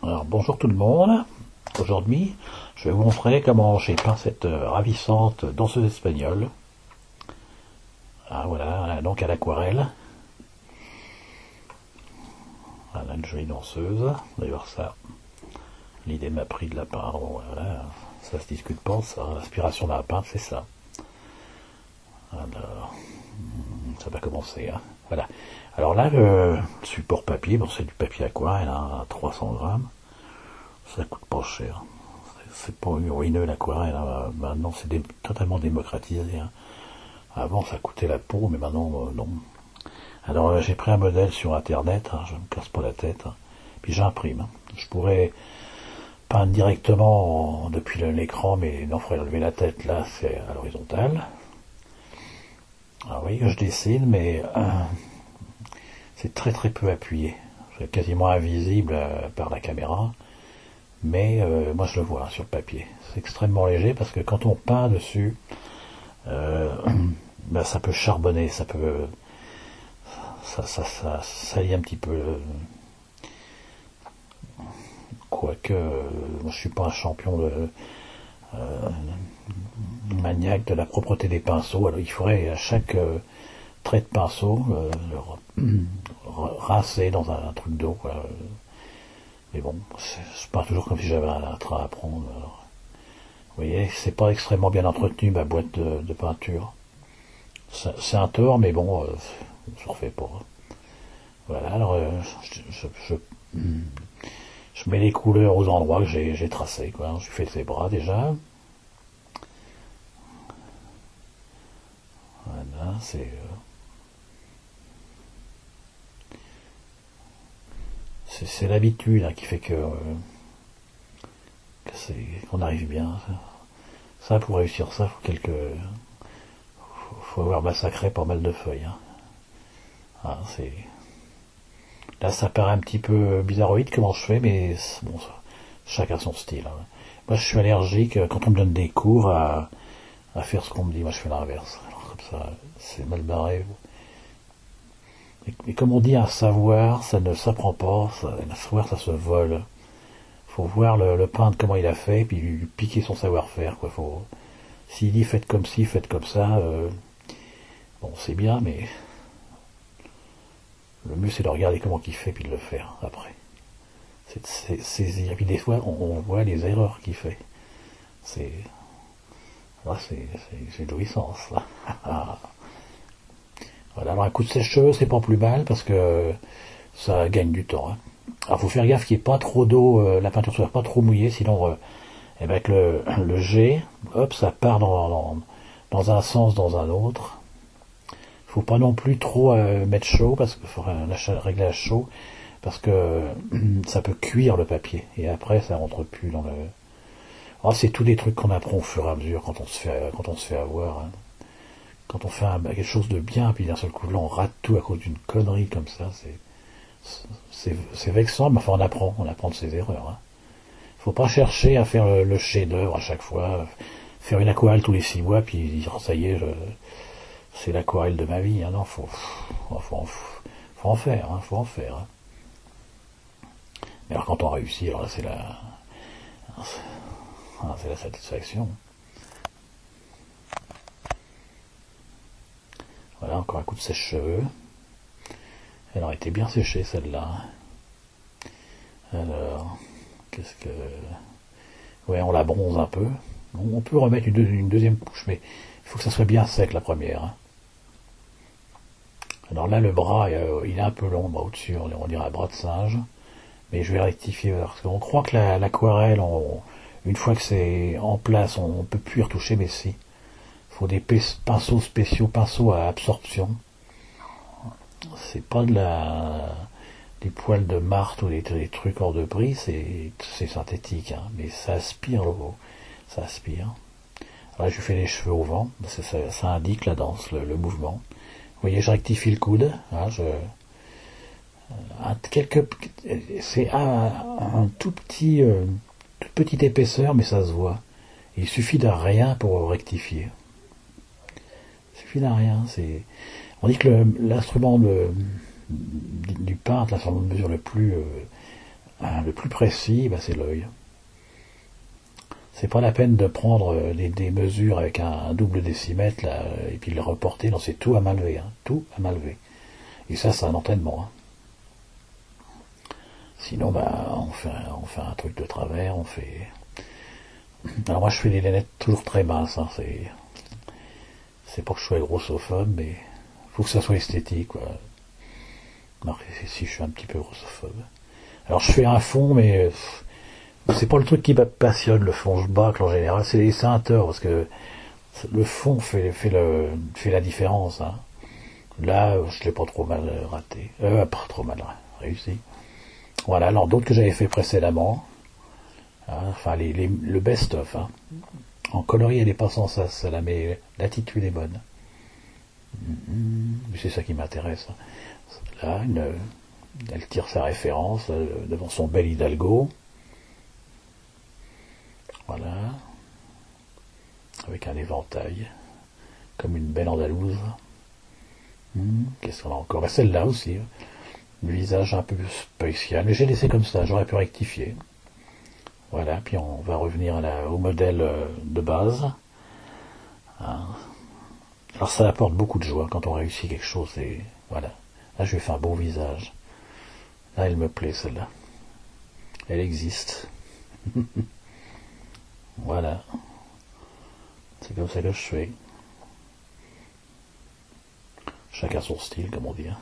Alors bonjour tout le monde, aujourd'hui je vais vous montrer comment j'ai peint cette ravissante danseuse espagnole. Ah voilà, donc à l'aquarelle. Voilà une jolie danseuse, d'ailleurs ça, l'idée m'a pris de la peindre, bon, voilà, ça se discute pas, ça, l'inspiration de la peindre c'est ça. Alors, ça va commencer, hein. Voilà. Alors là le support papier, bon c'est du papier aquarelle, hein, à 300 grammes. Ça coûte pas cher. C'est pas ruineux l'aquarelle, hein. Maintenant c'est totalement démocratisé, hein. Avant ça coûtait la peau, mais maintenant non. Alors j'ai pris un modèle sur internet, hein, je me casse pas la tête, hein. Puis j'imprime, hein. Je pourrais peindre directement depuis l'écran, mais non, il faudrait lever la tête, là c'est à l'horizontale. Alors oui, je dessine, mais c'est très très peu appuyé. C'est quasiment invisible par la caméra. Mais moi je le vois, hein, sur le papier. C'est extrêmement léger parce que quand on peint dessus, bah, ça peut charbonner, ça peut, ça salit un petit peu. Quoique, moi je suis pas un champion de maniaque de la propreté des pinceaux. Alors il faudrait à chaque trait de pinceau rincer dans un truc d'eau, quoi. Mais bon, c'est pas toujours comme si j'avais un train à prendre. Alors, vous voyez, c'est pas extrêmement bien entretenu ma boîte de peinture. C'est un tort, mais bon, je refais pas. Voilà, alors je mets les couleurs aux endroits que j'ai tracés, quoi. Je fais ses bras déjà. Voilà, c'est l'habitude, hein, qui fait qu'on arrive bien. Ça, pour réussir ça, faut avoir massacré pas mal de feuilles, hein. Ah, là, ça paraît un petit peu bizarroïde comment je fais, mais bon, chacun son style, hein. Moi, je suis allergique quand on me donne des cours à faire ce qu'on me dit. Moi, je fais l'inverse. Alors, comme ça, c'est mal barré. Et comme on dit, un savoir, ça ne s'apprend pas. Un savoir, ça se vole. Faut voir le peintre comment il a fait, puis lui piquer son savoir-faire, quoi. S'il dit faites comme ci, faites comme ça, bon, c'est bien, mais le mieux c'est de regarder comment il fait, puis de le faire après. C'est saisir. Et puis des fois, on voit les erreurs qu'il fait. C'est une jouissance, là. Voilà, alors un coup de sèche-cheveux, c'est pas plus mal, parce que ça gagne du temps, hein. Alors faut faire gaffe qu'il n'y ait pas trop d'eau, la peinture soit pas trop mouillée, sinon et ben avec le jet, hop, ça part dans un sens, dans un autre. Faut pas non plus trop mettre chaud, parce qu'il faut un réglage chaud, parce que ça peut cuire le papier, et après ça rentre plus dans le... Oh, c'est tous des trucs qu'on apprend au fur et à mesure quand on se fait avoir, hein. Quand on fait quelque chose de bien, puis d'un seul coup là on rate tout à cause d'une connerie comme ça, c'est vexant, mais enfin on apprend de ses erreurs, hein. Faut pas chercher à faire le chef-d'œuvre à chaque fois, faire une aquarelle tous les 6 mois, puis dire ça y est, c'est l'aquarelle de ma vie, hein. Non, faut en faire, hein, faut en faire, hein. Mais alors quand on réussit, alors là c'est la satisfaction. Voilà, encore un coup de sèche-cheveux. Elle aurait été bien séchée celle-là. Alors, qu'est-ce que... Ouais, on la bronze un peu. On peut remettre une deuxième couche, mais il faut que ça soit bien sec la première, hein. Alors là, le bras, il est un peu long, au-dessus, on dirait un bras de singe. Mais je vais rectifier, parce qu'on croit que l'aquarelle, une fois que c'est en place, on ne peut plus y retoucher, mais si. Il faut des pinceaux spéciaux, pinceaux à absorption. C'est pas des poils de martre ou des trucs hors de prix, c'est synthétique, hein, mais ça aspire l'eau, ça aspire. Là, je fais les cheveux au vent, parce que ça indique la danse, le mouvement. Vous voyez, je rectifie le coude, hein, c'est un tout petit, toute petite épaisseur, mais ça se voit. Il suffit de rien pour rectifier. Il suffit de rien. On dit que l'instrument du peintre, l'instrument de mesure le plus Le plus précis, bah, c'est l'œil. C'est pas la peine de prendre des mesures avec un double décimètre là, et puis de le reporter. Non, c'est tout à main levée, hein, tout à main levée. Et ça, c'est un entraînement. Hein. Sinon, bah, on fait un truc de travers, on fait. Alors moi, je fais des lunettes toujours très minces. Hein, c'est pas que je sois grossophobe, mais faut que ça soit esthétique. Quoi. Alors, si je suis un petit peu grossophobe. Alors je fais un fond, mais c'est pas le truc qui me passionne, le fond. Je bâcle en général, c'est les ceintures, parce que le fond fait la différence. Hein. Là, je l'ai pas trop mal raté. Pas trop mal réussi. Voilà, alors d'autres que j'avais fait précédemment. Hein, enfin, le best-of. Hein. En coloris, elle n'est pas sans ça, celle-là, mais l'attitude est bonne. C'est ça qui m'intéresse. Là, elle tire sa référence devant son bel Hidalgo. Voilà. Avec un éventail. Comme une belle andalouse. Qu'est-ce qu'on a encore? Et celle-là aussi. Le visage un peu spécial. Mais j'ai laissé comme ça, j'aurais pu rectifier. Voilà, puis on va revenir au modèle de base. Hein. Alors ça apporte beaucoup de joie quand on réussit quelque chose. Et voilà. Là, je lui ai fait un beau visage. Là, elle me plaît, celle-là. Elle existe. Voilà. C'est comme ça que je fais. Chacun son style, comme on dit. Hein.